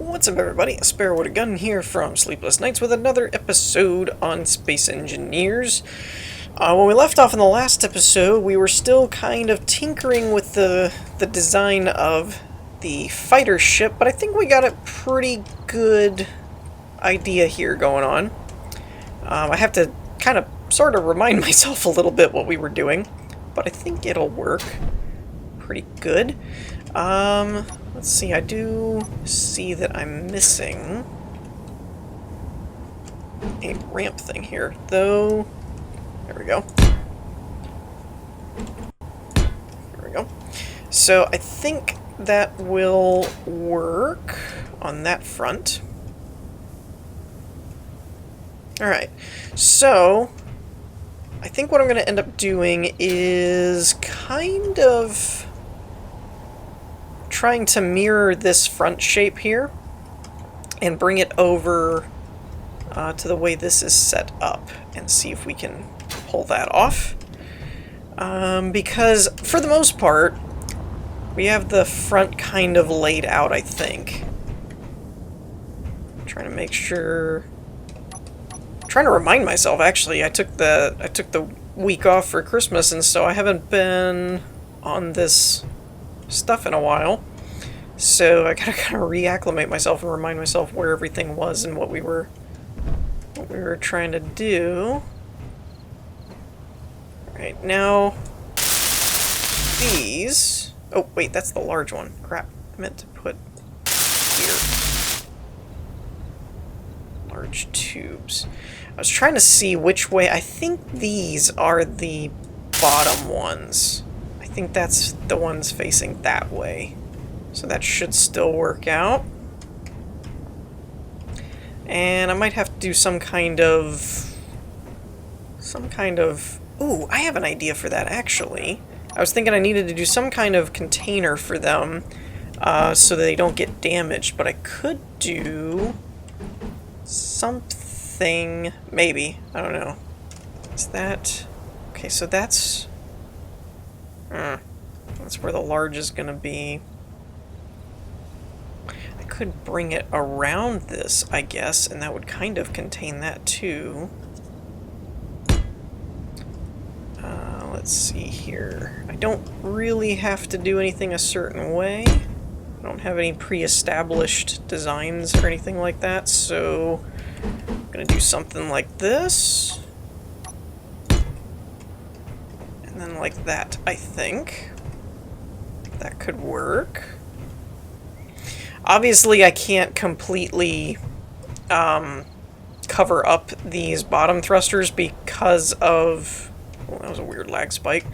What's up, everybody? A Sparrow with a Gun here from Sleepless Nights with another episode on Space Engineers. When we left off in the last episode, we were still kind of tinkering with the design of the fighter ship, but I think we got a pretty good idea here going on. I have to kind of sort of remind myself a little bit what we were doing, but I think it'll work pretty good. Let's see, I do see that I'm missing a ramp thing here, though. There we go. There we go. So I think that will work on that front. Alright, so I think what I'm going to end up doing is kind of trying to mirror this front shape here and bring it over to the way this is set up and see if we can pull that off. Because for the most part, we have the front kind of laid out, I think. I'm trying to make sure. I'm trying to remind myself, actually, I took the week off for Christmas, and so I haven't been on this stuff in a while, so I gotta kind of reacclimate myself and remind myself where everything was and what we were trying to do. Alright, now these. Oh wait, that's the large one. Crap, I meant to put here. Large tubes. I was trying to see which way. I think these are the bottom ones. I think that's the ones facing that way. So that should still work out. And I might have to do some kind of... Ooh, I have an idea for that, actually. I was thinking I needed to do some kind of container for them so that they don't get damaged, but I could do something, maybe. I don't know. Is that... Okay, so that's... That's where the large is going to be. I could bring it around this, I guess, and that would kind of contain that too. Let's see here. I don't really have to do anything a certain way. I don't have any pre-established designs or anything like that, so I'm going to do something like this. And then like that, I think. That could work. Obviously, I can't completely cover up these bottom thrusters because of... Well, that was a weird lag spike.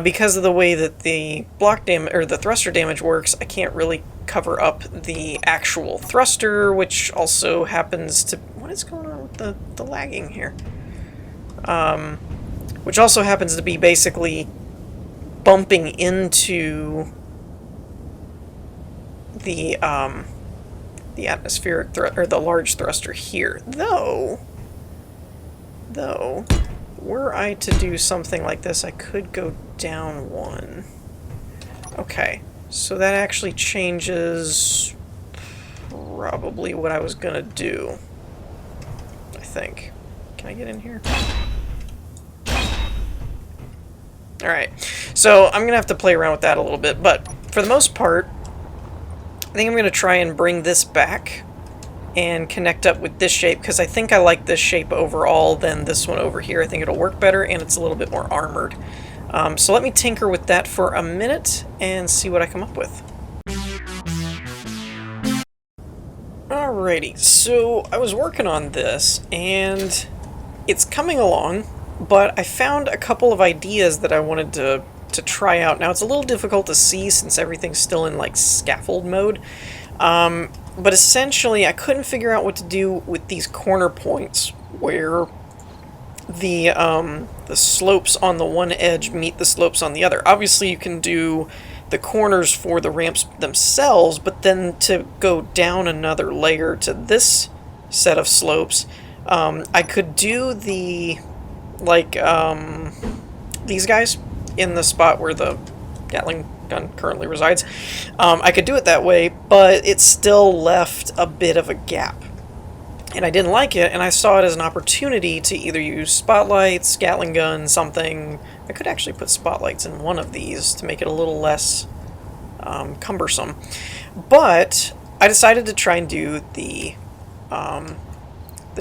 Because of the way that the block damage or the thruster damage works, I can't really cover up the actual thruster, which also happens to... What is going on with the lagging here? Which also happens to be basically bumping into the atmospheric or the large thruster here. Though, were I to do something like this, I could go down one. Okay, so that actually changes probably what I was gonna do, I think. Can I get in here? Alright, so I'm gonna have to play around with that a little bit, but for the most part, I think I'm going to try and bring this back and connect up with this shape, because I think I like this shape overall than this one over here. I think it'll work better, and it's a little bit more armored. So let me tinker with that for a minute and see what I come up with. Alrighty, so I was working on this, and it's coming along, but I found a couple of ideas that I wanted to try out. Now, it's a little difficult to see since everything's still in like scaffold mode, but essentially I couldn't figure out what to do with these corner points where the slopes on the one edge meet the slopes on the other. Obviously you can do the corners for the ramps themselves, but then to go down another layer to this set of slopes, I could do the like these guys in the spot where the Gatling gun currently resides. I could do it that way, but it still left a bit of a gap. And I didn't like it, and I saw it as an opportunity to either use spotlights, Gatling gun, something. I could actually put spotlights in one of these to make it a little less cumbersome. But I decided to try and do the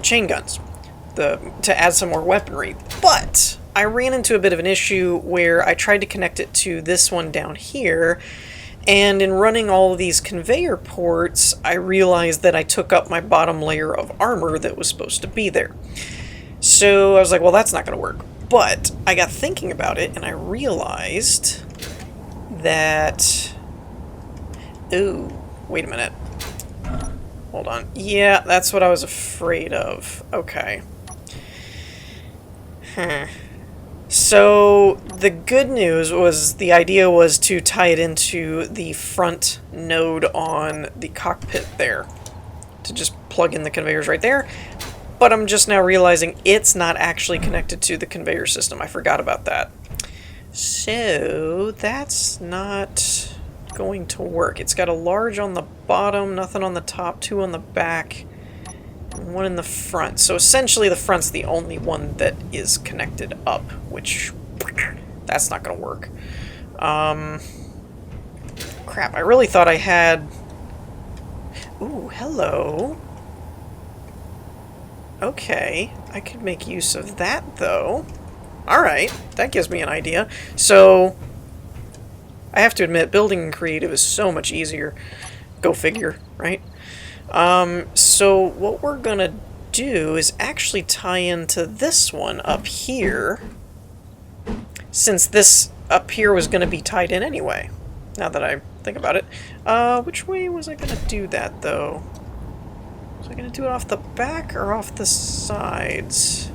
chain guns to add some more weaponry. But I ran into a bit of an issue where I tried to connect it to this one down here, and in running all of these conveyor ports, I realized that I took up my bottom layer of armor that was supposed to be there. So I was like, well, that's not going to work. But I got thinking about it, and I realized that... Ooh, wait a minute. Hold on. Yeah, that's what I was afraid of. Okay. So the good news was the idea was to tie it into the front node on the cockpit there. To just plug in the conveyors right there. But I'm just now realizing it's not actually connected to the conveyor system. I forgot about that. So that's not going to work. It's got a large on the bottom, nothing on the top, 2 on the back, and 1 in the front. So essentially the front's the only one that is connected up, which that's not going to work. Crap, I really thought I had... Ooh, hello. Okay, I could make use of that though. Alright, that gives me an idea. So I have to admit, building in creative is so much easier. Go figure, right? So what we're gonna do is actually tie into this one up here, since this up here was gonna be tied in anyway, now that I think about it. Which way was I gonna do that, though? Was I gonna do it off the back or off the sides?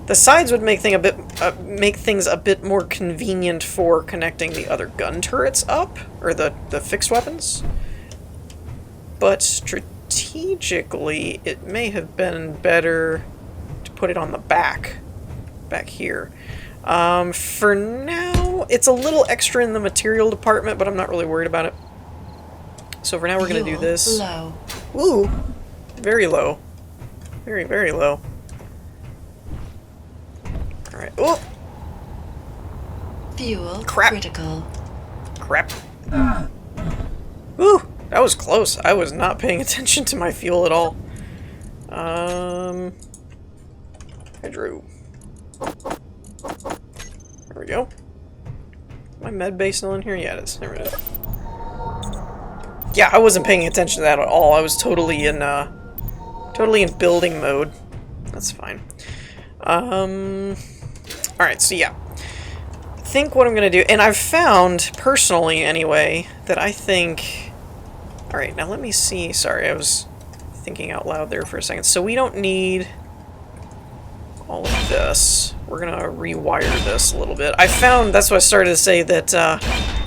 The sides would make things a bit more convenient for connecting the other gun turrets up, or the fixed weapons. But strategically, it may have been better to put it on the back here. For now, it's a little extra in the material department, but I'm not really worried about it. So for now, we're going to do this. Low. Ooh, very low. Very, very low. Alright. Oh! Fuel Crap. critical. Crap. Ooh! That was close. I was not paying attention to my fuel at all. Hydro. There we go. My med base still in here? Yeah, it is. There it is. Yeah, I wasn't paying attention to that at all. I was totally in building mode. That's fine. Alright, so yeah. I think what I'm gonna do, and I've found, personally anyway, that I think... Alright, now let me see. Sorry, I was thinking out loud there for a second. So we don't need all of this. We're gonna rewire this a little bit. I found, that's what I started to say, that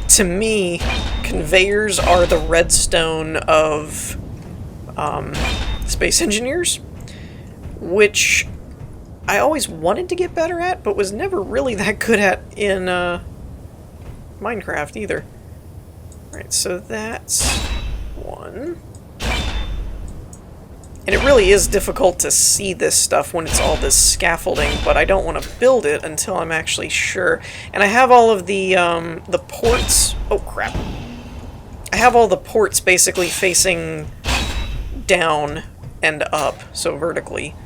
to me, conveyors are the redstone of space engineers, which I always wanted to get better at, but was never really that good at in Minecraft either. Alright, so that's one. And it really is difficult to see this stuff when it's all this scaffolding, but I don't want to build it until I'm actually sure. And I have all of the ports... Oh, crap. I have all the ports basically facing down and up, so vertically.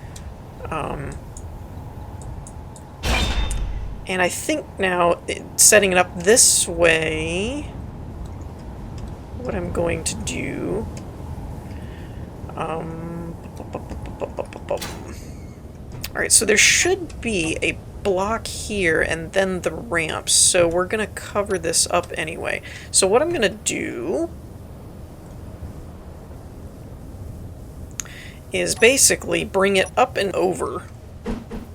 And I think now, setting it up this way, what I'm going to do... Alright, so there should be a block here and then the ramps, so we're going to cover this up anyway. So what I'm going to do is basically bring it up and over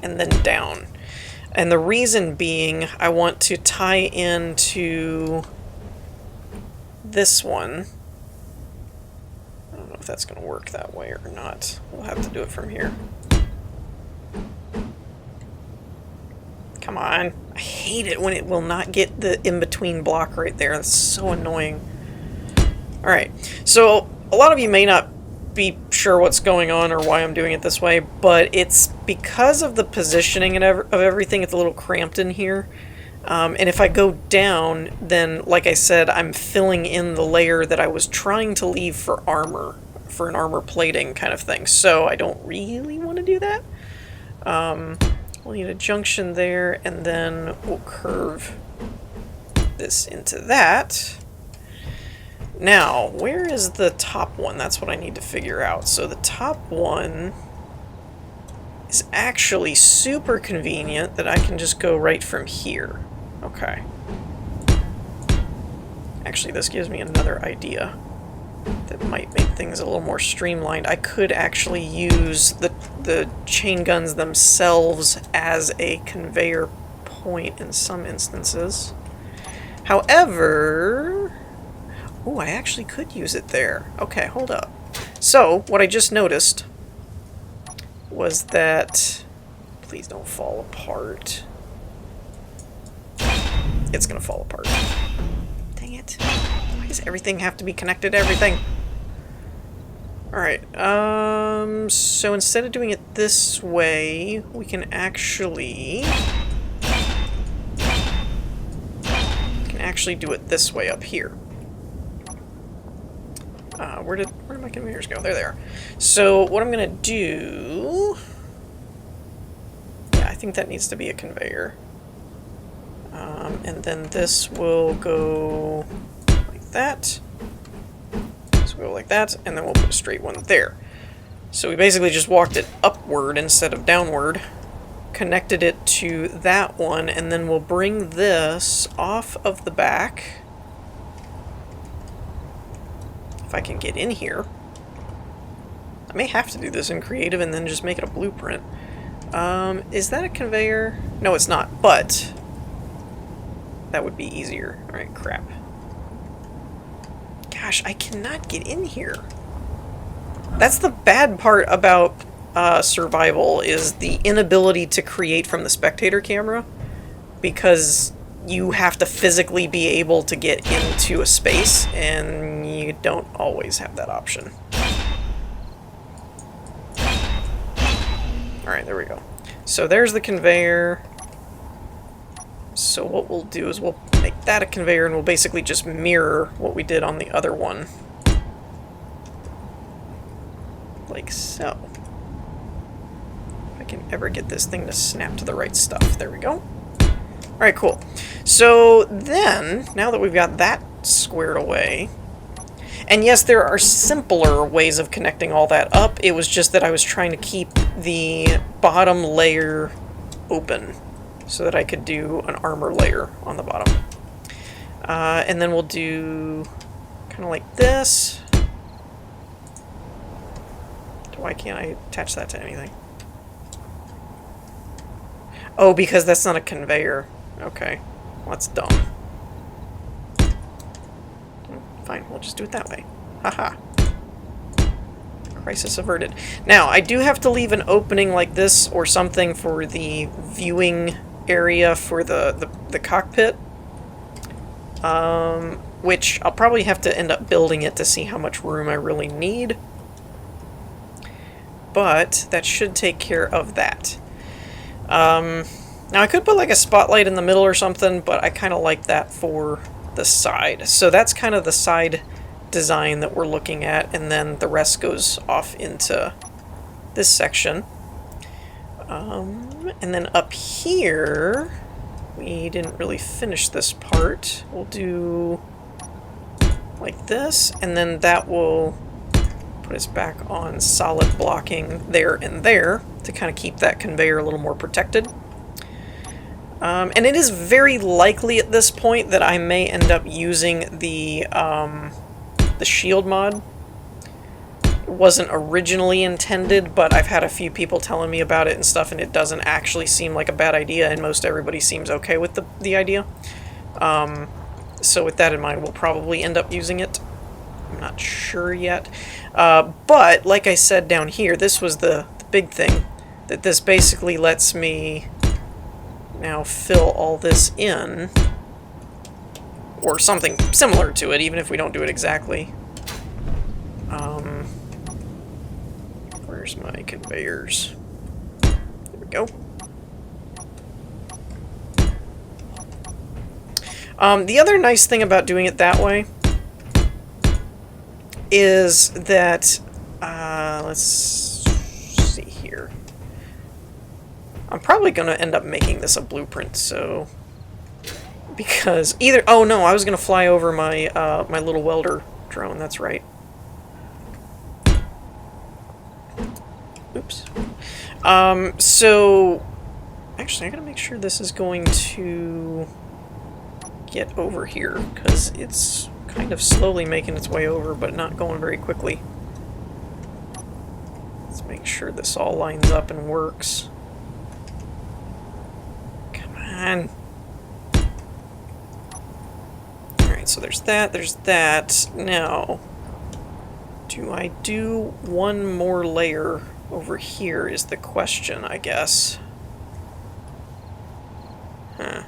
and then down. And the reason being, I want to tie into this one. I don't know if that's going to work that way or not. We'll have to do it from here. Come Come on. I hate it when it will not get the in-between block right there. That's so annoying. Alright, so a lot of you may not be sure what's going on or why I'm doing it this way, but it's because of the positioning and of everything. It's a little cramped in here. And if I go down, then, like I said, I'm filling in the layer that I was trying to leave for armor, for an armor plating kind of thing. So I don't really want to do that. We'll need a junction there, and then we'll curve this into that. Now, where is the top one? That's what I need to figure out. So the top one is actually super convenient that I can just go right from here. Okay. Actually, this gives me another idea that might make things a little more streamlined. I could actually use the chain guns themselves as a conveyor point in some instances. However... oh, I actually could use it there. Okay, hold up. So, what I just noticed was that... please don't fall apart. It's gonna fall apart. Dang it. Why does everything have to be connected to everything? Alright, so instead of doing it this way, we can actually... do it this way up here. Where did my conveyors go? They're there. So what I'm gonna do... yeah, I think that needs to be a conveyor. And then this will go like that. This will go like that, and then we'll put a straight one there. So we basically just walked it upward instead of downward, connected it to that one, and then we'll bring this off of the back. If I can get in here. I may have to do this in creative and then just make it a blueprint. Is that a conveyor? No, it's not, but that would be easier. Alright, crap. Gosh, I cannot get in here. That's the bad part about survival, is the inability to create from the spectator camera, because you have to physically be able to get into a space, and you don't always have that option. Alright, there we go. So there's the conveyor. So what we'll do is we'll make that a conveyor, and we'll basically just mirror what we did on the other one. Like so. If I can ever get this thing to snap to the right stuff. There we go. Alright, cool. So then, now that we've got that squared away, and yes, there are simpler ways of connecting all that up, it was just that I was trying to keep the bottom layer open so that I could do an armor layer on the bottom. And then we'll do kind of like this. Why can't I attach that to anything? Oh, because that's not a conveyor. Okay. Well, that's dumb. Fine, we'll just do it that way. Haha. Crisis averted. Now, I do have to leave an opening like this or something for the viewing area for the cockpit. Which I'll probably have to end up building it to see how much room I really need. But that should take care of that. Now I could put like a spotlight in the middle or something, but I kind of like that for the side. So that's kind of the side design that we're looking at, and then the rest goes off into this section. And then up here, we didn't really finish this part. We'll do like this, and then that will put us back on solid blocking there and there to kind of keep that conveyor a little more protected. And it is very likely at this point that I may end up using the shield mod. It wasn't originally intended, but I've had a few people telling me about it and stuff, and it doesn't actually seem like a bad idea, and most everybody seems okay with the idea. So with that in mind, we'll probably end up using it. I'm not sure yet. But, like I said down here, this was the big thing. That this basically lets me now fill all this in, or something similar to it, even if we don't do it exactly. Where's my conveyors? There we go. The other nice thing about doing it that way is that, let's see here. I'm probably going to end up making this a blueprint, so... Because either... Oh no, I was going to fly over my, my little welder drone, that's right. Oops. So... Actually, I gotta make sure this is going to get over here, because it's kind of slowly making its way over, but not going very quickly. Let's make sure this all lines up and works. Come on. Alright, so there's that, there's that. Now, do I do one more layer over here is the question, I guess. Huh.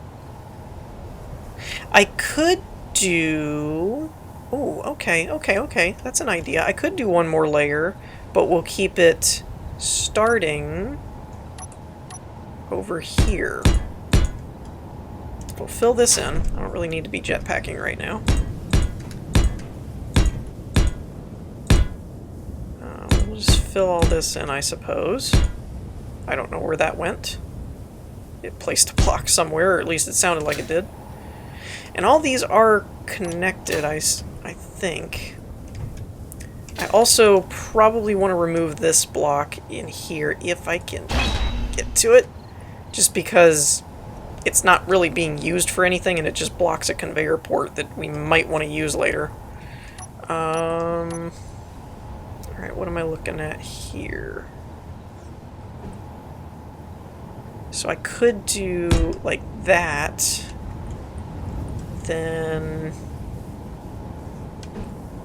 I could do... Oh, okay. That's an idea. I could do one more layer, but we'll keep it starting over here. We'll fill this in. I don't really need to be jetpacking right now. We'll just fill all this in, I suppose. I don't know where that went. It placed a block somewhere, or at least it sounded like it did. And all these are connected, I think. I also probably want to remove this block in here if I can get to it. Just because it's not really being used for anything and it just blocks a conveyor port that we might want to use later. Alright, what am I looking at here? So I could do like that. Then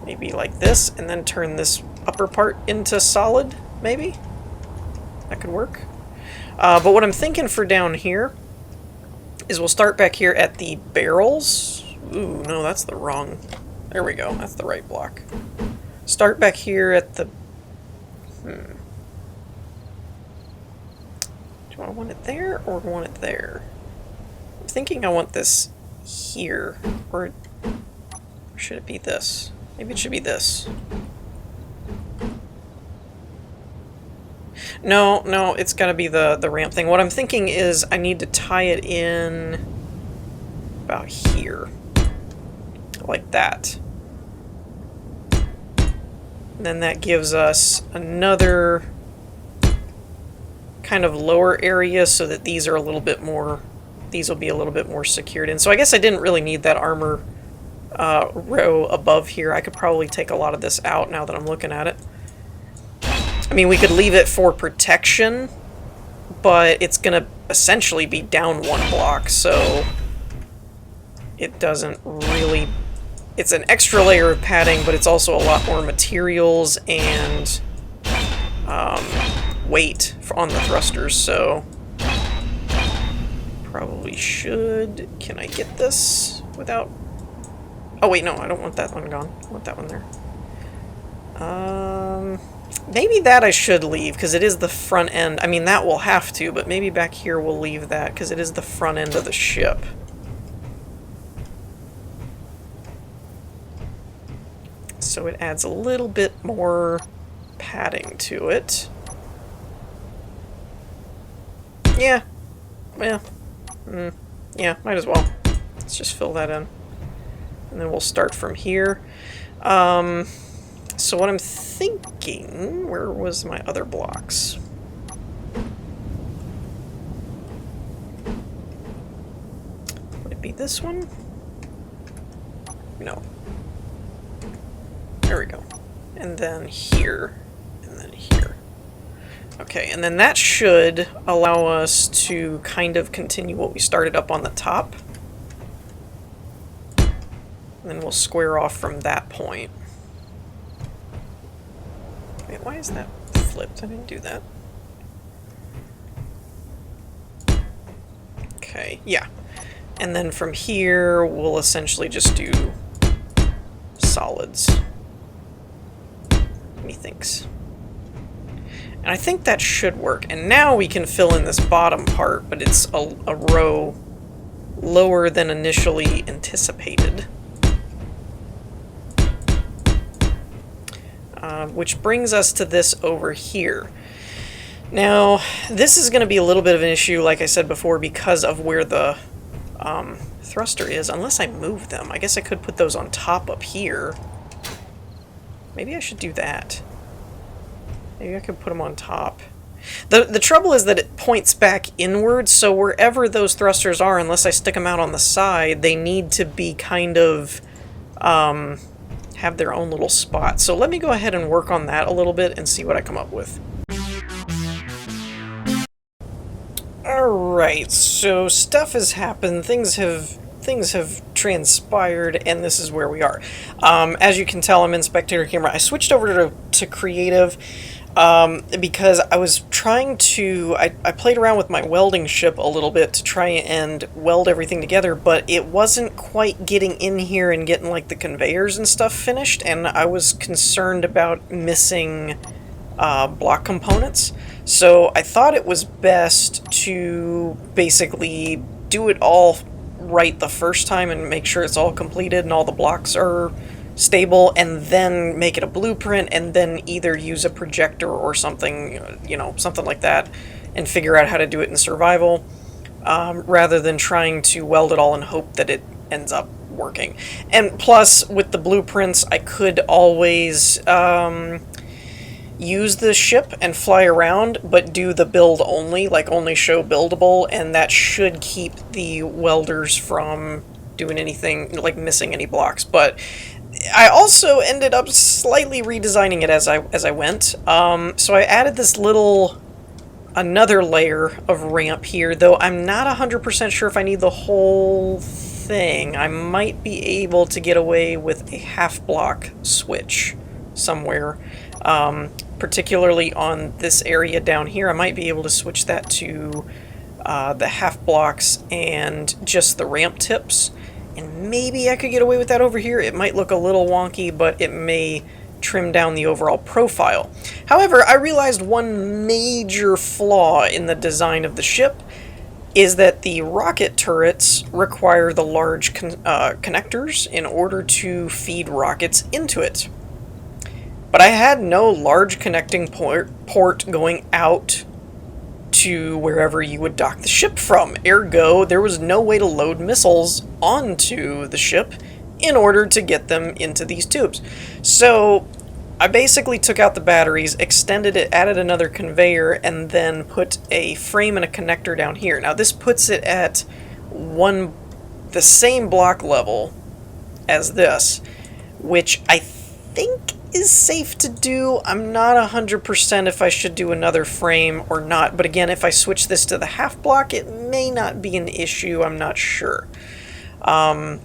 maybe like this, and then turn this upper part into solid, maybe? That could work. But what I'm thinking for down here is we'll start back here at the barrels. Ooh, no, that's the wrong... There we go, that's the right block. Start back here at the... Do I want it there, or want it there? I'm thinking I want this here, or should it be this? Maybe it should be this. No, it's gotta be the ramp thing. What I'm thinking is I need to tie it in about here. Like that. And then that gives us another kind of lower area so that these are a little bit more... These will be a little bit more secured in. So I guess I didn't really need that armor row above here. I could probably take a lot of this out now that I'm looking at it. I mean, we could leave it for protection, but it's going to essentially be down one block, so it doesn't really... It's an extra layer of padding, but it's also a lot more materials and weight on the thrusters, so... Probably should... Can I get this without... Oh wait, no, I don't want that one gone. I want that one there. Maybe that I should leave, because it is the front end. I mean, that will have to, but maybe back here we'll leave that, because it is the front end of the ship. So it adds a little bit more padding to it. Yeah. Yeah. Yeah, might as well. Let's just fill that in. And then we'll start from here. So what I'm thinking... Where was my other blocks? Would it be this one? No. There we go. And then here. And then here. Okay, and then that should allow us to kind of continue what we started up on the top. And then we'll square off from that point. Wait, why is that flipped? I didn't do that. Okay. Okay, yeah. And then from here, we'll essentially just do solids. Methinks. And I think that should work. And now we can fill in this bottom part, but it's a row lower than initially anticipated. Which brings us to this over here. Now, this is going to be a little bit of an issue, like I said before, because of where the thruster is, unless I move them. I guess I could put those on top up here. Maybe I should do that. Maybe I could put them on top. The trouble is that it points back inwards, so wherever those thrusters are, unless I stick them out on the side, they need to be kind of have their own little spot. So let me go ahead and work on that a little bit and see what I come up with. Alright, so stuff has happened, things have transpired, and this is where we are. As you can tell, I'm in spectator camera. I switched over to creative because I was trying to, I played around with my welding ship a little bit to try and weld everything together, but it wasn't quite getting in here and getting like the conveyors and stuff finished, and I was concerned about missing block components. So I thought it was best to basically do it all right the first time and make sure it's all completed and all the blocks are stable, and then make it a blueprint, and then either use a projector or something, you know, something like that, and figure out how to do it in survival, rather than trying to weld it all and hope that it ends up working. And plus, with the blueprints, I could always use the ship and fly around, but do the build only, like only show buildable, and that should keep the welders from doing anything, like missing any blocks. But I also ended up slightly redesigning it as I went. So I added this another layer of ramp here, though I'm not 100% sure if I need the whole thing. I might be able to get away with a half block switch somewhere. Particularly on this area down here, I might be able to switch that to the half blocks and just the ramp tips. And maybe I could get away with that over here. It might look a little wonky, but it may trim down the overall profile. However, I realized one major flaw in the design of the ship is that the rocket turrets require the large connectors in order to feed rockets into it. But I had no large connecting port going out to wherever you would dock the ship from. Ergo, there was no way to load missiles onto the ship in order to get them into these tubes. So I basically took out the batteries, extended it, added another conveyor, and then put a frame and a connector down here. Now this puts it at the same block level as this, which I think is safe to do. I'm not 100% if I should do another frame or not, but again, if I switch this to the half block, it may not be an issue. I'm not sure. I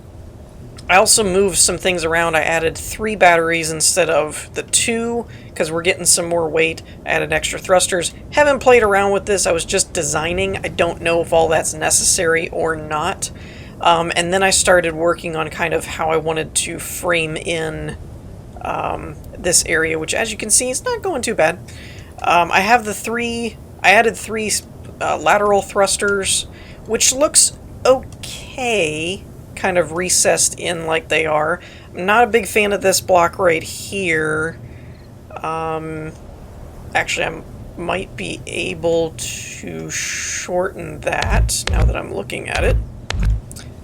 also moved some things around. I added 3 batteries instead of the 2 because we're getting some more weight. I added extra thrusters. Haven't played around with this. I was just designing. I don't know if all that's necessary or not. And then I started working on kind of how I wanted to frame in this area, which, as you can see, is not going too bad. I added 3 lateral thrusters, which looks okay, kind of recessed in like they are. I'm not a big fan of this block right here. Actually, I might be able to shorten that now that I'm looking at it.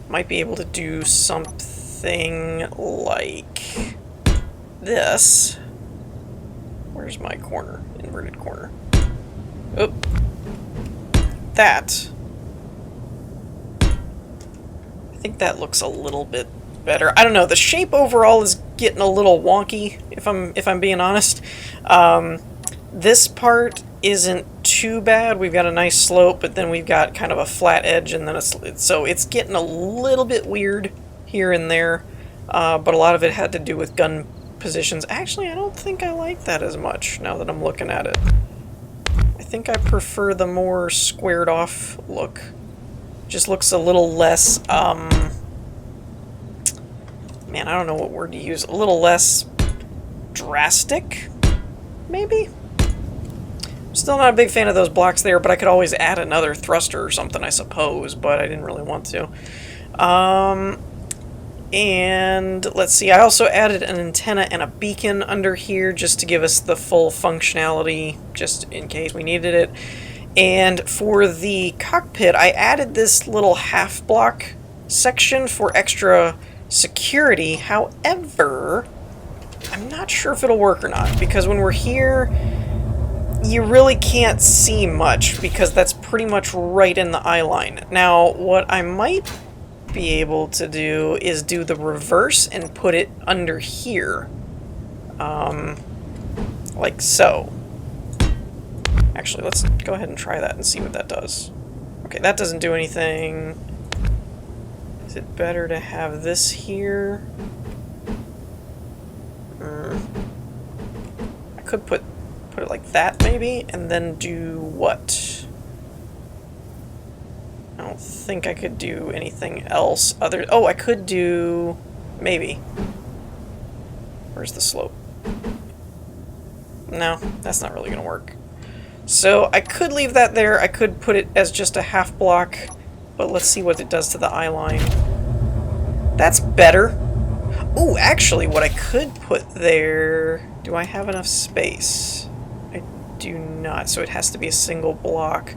Might be able to do something like this. Where's my corner? Inverted corner. Oh. That. I think that looks a little bit better. I don't know. The shape overall is getting a little wonky, if I'm being honest. This part isn't too bad. We've got a nice slope, but then we've got kind of a flat edge, and then so it's getting a little bit weird here and there. But a lot of it had to do with gun positions. Actually, I don't think I like that as much now that I'm looking at it. I think I prefer the more squared off look. Just looks a little less, man, I don't know what word to use. A little less drastic, maybe? Still not a big fan of those blocks there, but I could always add another thruster or something, I suppose, but I didn't really want to. And let's see, I also added an antenna and a beacon under here just to give us the full functionality, just in case we needed it. And for the cockpit, I added this little half block section for extra security. However, I'm not sure if it'll work or not, because when we're here, you really can't see much because that's pretty much right in the eye line. Now, what I might be able to do is do the reverse and put it under here. Like so. Actually, let's go ahead and try that and see what that does. Okay, that doesn't do anything. Is it better to have this here? I could put it like that, maybe, and then do what? I don't think I could do anything else other... Oh, I could do... maybe. Where's the slope? No, that's not really going to work. So I could leave that there. I could put it as just a half block, but let's see what it does to the eye line. That's better. Oh, actually, what I could put there... Do I have enough space? I do not, so it has to be a single block.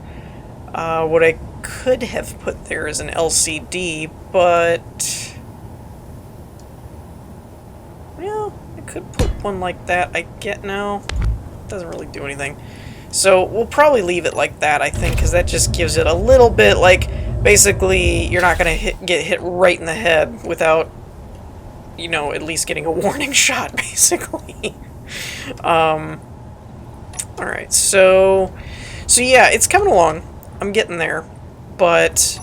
What I could have put there is an LCD, but... well, I could put one like that. I get now. It doesn't really do anything. So we'll probably leave it like that, I think, because that just gives it a little bit, like, basically, you're not going to get hit right in the head without, you know, at least getting a warning shot, basically. Alright, so yeah, it's coming along. I'm getting there. But,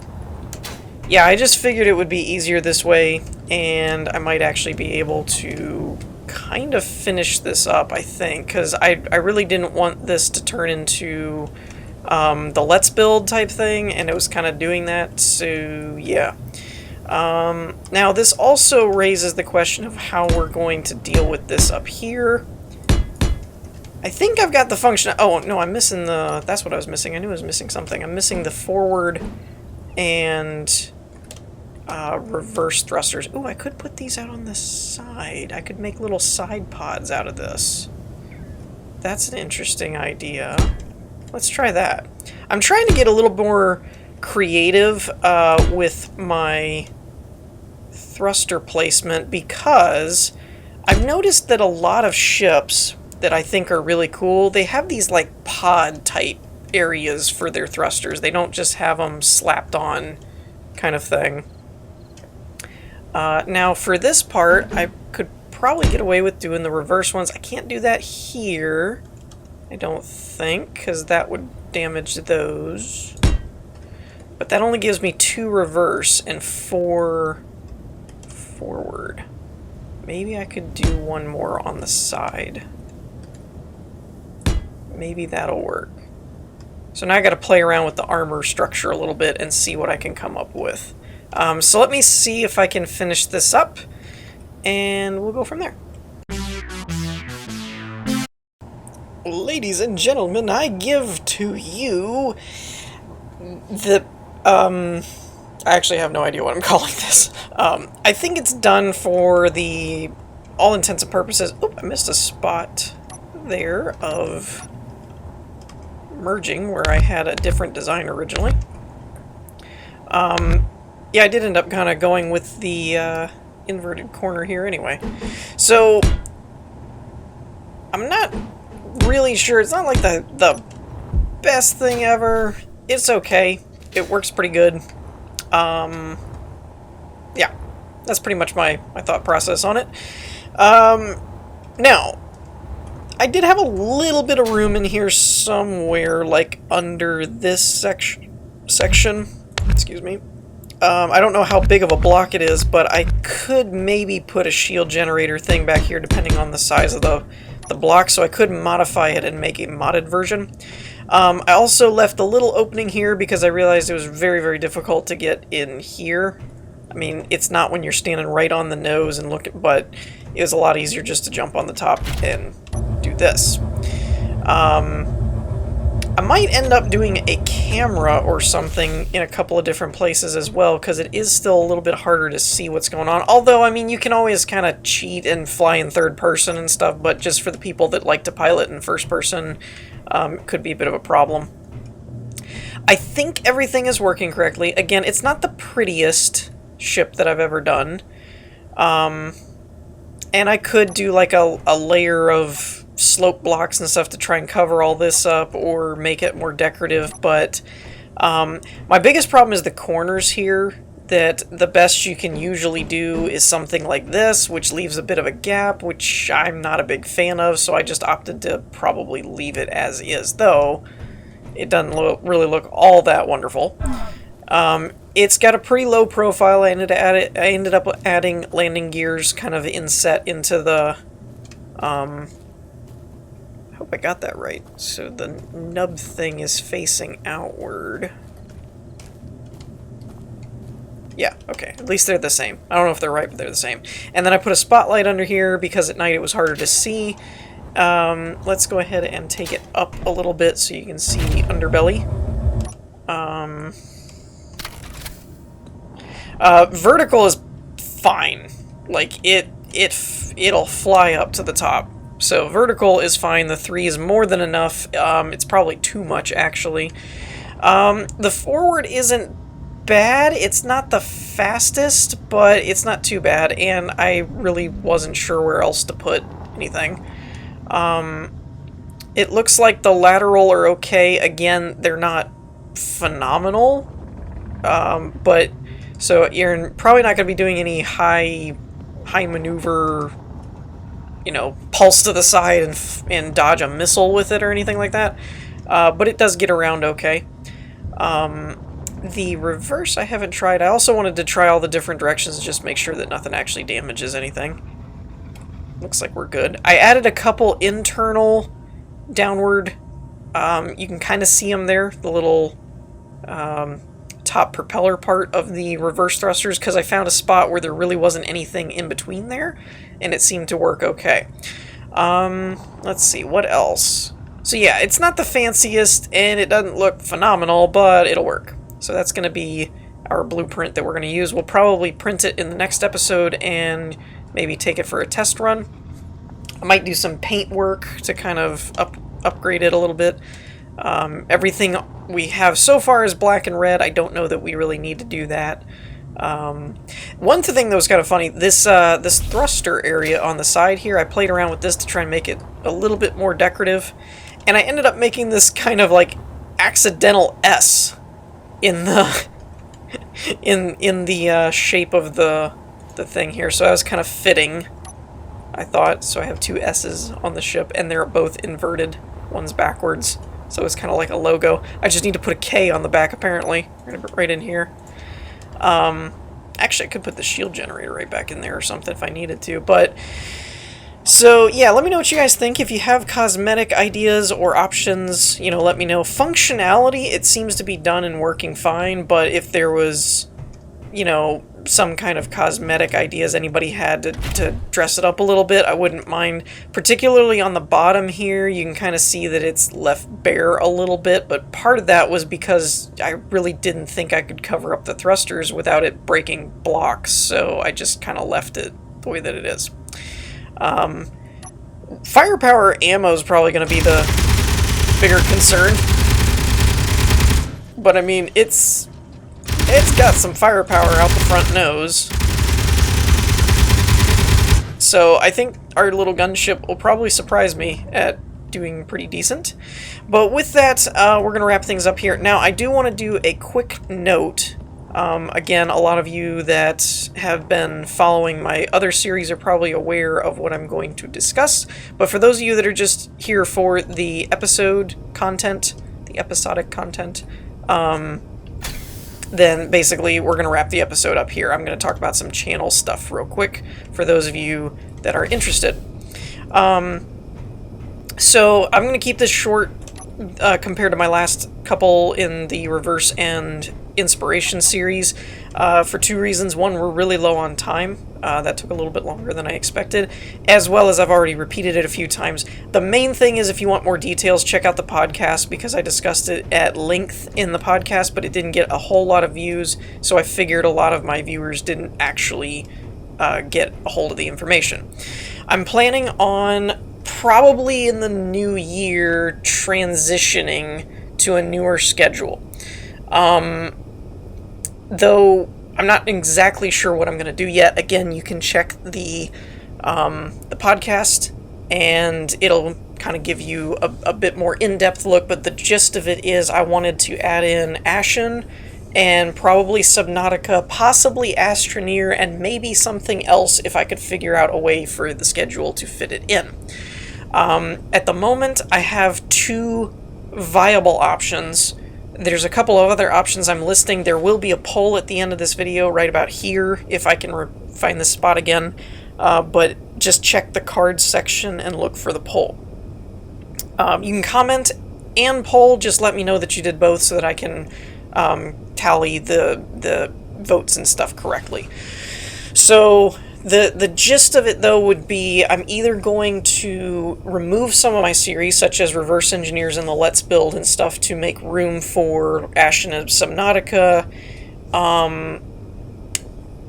yeah, I just figured it would be easier this way, and I might actually be able to kind of finish this up, I think, because I really didn't want this to turn into the Let's Build type thing, and it was kind of doing that, so yeah. Now, this also raises the question of how we're going to deal with this up here. I think I've got the function... oh, no, I'm missing the... that's what I was missing. I knew I was missing something. I'm missing the forward and reverse thrusters. Ooh, I could put these out on the side. I could make little side pods out of this. That's an interesting idea. Let's try that. I'm trying to get a little more creative with my thruster placement because I've noticed that a lot of ships that I think are really cool, they have these like pod type areas for their thrusters. They don't just have them slapped on kind of thing. Now for this part, I could probably get away with doing the reverse ones. I can't do that here, I don't think, because that would damage those. But that only gives me 2 reverse and 4 forward. Maybe I could do one more on the side. Maybe that'll work. So now I got to play around with the armor structure a little bit and see what I can come up with. So let me see if I can finish this up, and we'll go from there. Ladies and gentlemen, I give to you the... I actually have no idea what I'm calling this. I think it's done for the all intents and purposes... oop, I missed a spot there of merging where I had a different design originally. Yeah, I did end up kind of going with the inverted corner here anyway. So, I'm not really sure. It's not like the best thing ever. It's okay. It works pretty good. Yeah, that's pretty much my thought process on it. Now, I did have a little bit of room in here somewhere, like under this section. Excuse me. I don't know how big of a block it is, but I could maybe put a shield generator thing back here depending on the size of the block, so I could modify it and make a modded version. I also left a little opening here because I realized it was very, very difficult to get in here. I mean, it's not when you're standing right on the nose and look at, but it was a lot easier just to jump on the top and do this. I might end up doing a camera or something in a couple of different places as well, because it is still a little bit harder to see what's going on. Although, I mean, you can always kind of cheat and fly in third person and stuff, but just for the people that like to pilot in first person, could be a bit of a problem. I think everything is working correctly. Again, it's not the prettiest ship that I've ever done. And I could do like a layer of slope blocks and stuff to try and cover all this up or make it more decorative, but my biggest problem is the corners here, that the best you can usually do is something like this, which leaves a bit of a gap, which I'm not a big fan of, so I just opted to probably leave it as is, though it doesn't really look all that wonderful. It's got a pretty low profile. I ended up adding landing gears kind of inset into the I hope I got that right. So the nub thing is facing outward. Yeah, okay. At least they're the same. I don't know if they're right, but they're the same. And then I put a spotlight under here because at night it was harder to see. Let's go ahead and take it up a little bit so you can see underbelly. Vertical is fine. Like, it'll fly up to the top. So vertical is fine. The 3 is more than enough. It's probably too much, actually. The forward isn't bad. It's not the fastest, but it's not too bad. And I really wasn't sure where else to put anything. It looks like the lateral are okay. Again, they're not phenomenal. But so you're probably not going to be doing any high maneuver, you know, pulse to the side and dodge a missile with it or anything like that. But it does get around okay. The reverse I haven't tried. I also wanted to try all the different directions and just make sure that nothing actually damages anything. Looks like we're good. I added a couple internal downward. You can kind of see them there, the little top propeller part of the reverse thrusters, because I found a spot where there really wasn't anything in between there, and it seemed to work okay. Let's see, what else? So yeah, it's not the fanciest, and it doesn't look phenomenal, but it'll work. So that's going to be our blueprint that we're going to use. We'll probably print it in the next episode and maybe take it for a test run. I might do some paint work to kind of upgrade it a little bit. Everything we have so far is black and red. I don't know that we really need to do that. One thing that was kind of funny, this thruster area on the side here, I played around with this to try and make it a little bit more decorative, and I ended up making this kind of like accidental S in the in the shape of the thing here. So I was kind of fitting, I thought. So I have two S's on the ship, and they're both inverted. One's backwards. So it's kind of like a logo. I just need to put a K on the back, apparently. Right in here. Actually, I could put the shield generator right back in there or something if I needed to. But, so, yeah, let me know what you guys think. If you have cosmetic ideas or options, you know, let me know. Functionality, it seems to be done and working fine. But if there was, you know, some kind of cosmetic ideas anybody had to dress it up a little bit, I wouldn't mind. Particularly on the bottom here, you can kind of see that it's left bare a little bit, but part of that was because I really didn't think I could cover up the thrusters without it breaking blocks, so I just kind of left it the way that it is. Firepower ammo is probably going to be the bigger concern, but I mean, it's got some firepower out the front nose. So I think our little gunship will probably surprise me at doing pretty decent. But with that, we're going to wrap things up here. Now, I do want to do a quick note. Again, a lot of you that have been following my other series are probably aware of what I'm going to discuss. But for those of you that are just here for the episode content, the episodic content, then basically we're going to wrap the episode up here. I'm going to talk about some channel stuff real quick for those of you that are interested. So I'm going to keep this short compared to my last couple in the Reverse and Inspiration series, for two reasons. One, we're really low on time. That took a little bit longer than I expected, as well as I've already repeated it a few times. The main thing is, if you want more details, check out the podcast, because I discussed it at length in the podcast, but it didn't get a whole lot of views, so I figured a lot of my viewers didn't actually get a hold of the information. I'm planning on probably in the new year transitioning to a newer schedule. Though I'm not exactly sure what I'm going to do yet. Again, you can check the podcast, and it'll kind of give you a bit more in-depth look, but the gist of it is I wanted to add in Ashen and probably Subnautica, possibly Astroneer, and maybe something else if I could figure out a way for the schedule to fit it in. At the moment, I have two viable options. There's a couple of other options I'm listing. There will be a poll at the end of this video right about here, if I can find this spot again, but just check the cards section and look for the poll. You can comment and poll, just let me know that you did both so that I can tally the votes and stuff correctly. So the gist of it, though, would be I'm either going to remove some of my series, such as Reverse Engineers and the Let's Build and stuff, to make room for Ashen and Subnautica,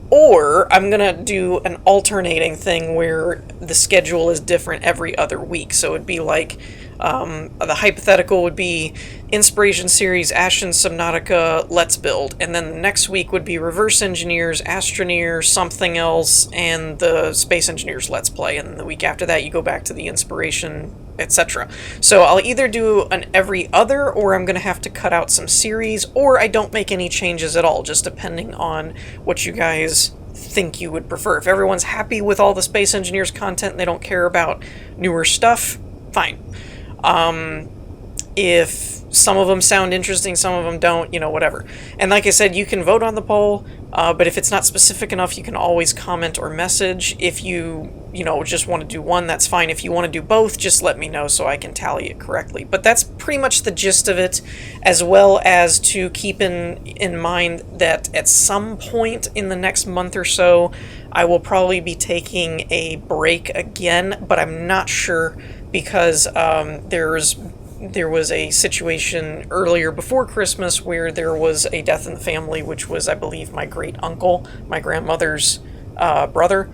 or I'm going to do an alternating thing where the schedule is different every other week. So it'd be like, the hypothetical would be Inspiration Series, Ashen, Subnautica, Let's Build, and then the next week would be Reverse Engineers, Astroneer, something else, and the Space Engineers Let's Play, and the week after that you go back to the Inspiration, etc. So I'll either do an every other, or I'm going to have to cut out some series, or I don't make any changes at all, just depending on what you guys think you would prefer. If everyone's happy with all the Space Engineers content and they don't care about newer stuff, fine. If some of them sound interesting, some of them don't, whatever. And like I said, you can vote on the poll, but if it's not specific enough, you can always comment or message. If you just want to do one, that's fine. If you want to do both, just let me know so I can tally it correctly. But that's pretty much the gist of it, as well as to keep in mind that at some point in the next month or so, I will probably be taking a break again, but I'm not sure, because there was a situation earlier before Christmas where there was a death in the family, which was, I believe, my great uncle, my grandmother's brother.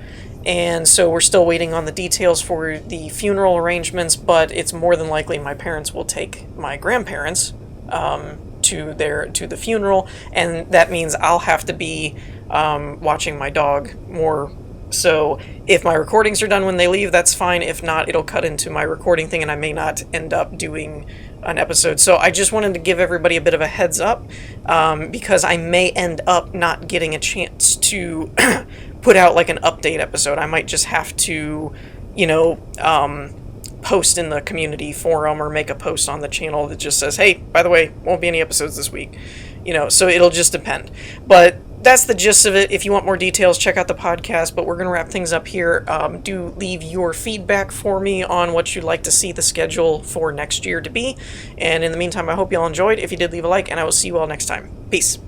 And so we're still waiting on the details for the funeral arrangements, but it's more than likely my parents will take my grandparents to the funeral, and that means I'll have to be watching my dog more. So if my recordings are done when they leave, that's fine. If not, it'll cut into my recording thing, and I may not end up doing an episode. So I just wanted to give everybody a bit of a heads up, because I may end up not getting a chance to put out like an update episode. I might just have to, post in the community forum or make a post on the channel that just says, hey, by the way, won't be any episodes this week. So it'll just depend. But that's the gist of it. If you want more details, check out the podcast, but we're going to wrap things up here. Do leave your feedback for me on what you'd like to see the schedule for next year to be. And in the meantime, I hope you all enjoyed. If you did, leave a like, and I will see you all next time. Peace.